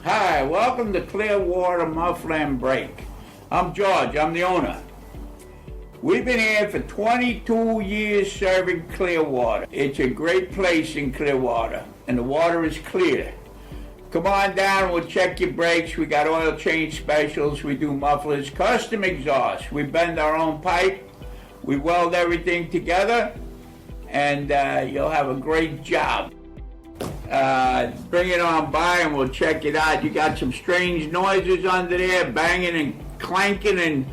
Hi, welcome to Clearwater Muffler and Brake. I'm George, I'm the owner. We've been here for 22 years serving Clearwater. It's a great place in Clearwater, and the water is clear. Come on down, we'll check your brakes. We got oil change specials, we do mufflers, custom exhaust. We bend our own pipe, we weld everything together, and you'll have a great job. Bring it on by and we'll check it out. You got some strange noises under there, banging and clanking and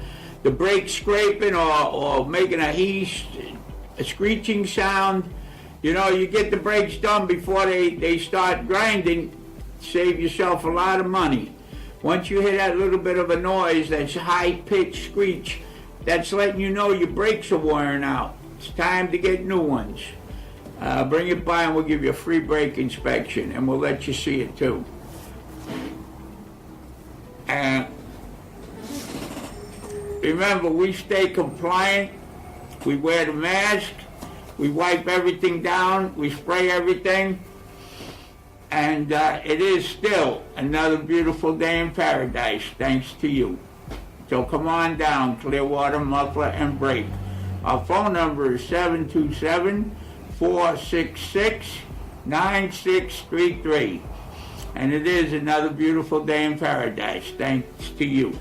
the brakes scraping or making a screeching sound. You know, you get the brakes done before they start grinding, save yourself a lot of money. Once you hear that little bit of a noise, that's high-pitched screech, that's letting you know your brakes are wearing out. It's time to get new ones. Bring it by and we'll give you a free brake inspection and we'll let you see it too. Remember, we stay compliant, we wear the mask, we wipe everything down, we spray everything, and it is still another beautiful day in paradise thanks to you. So come on down, Clearwater Muffler and Brake. Our phone number is 727-466-9633, and it is another beautiful day in paradise thanks to you.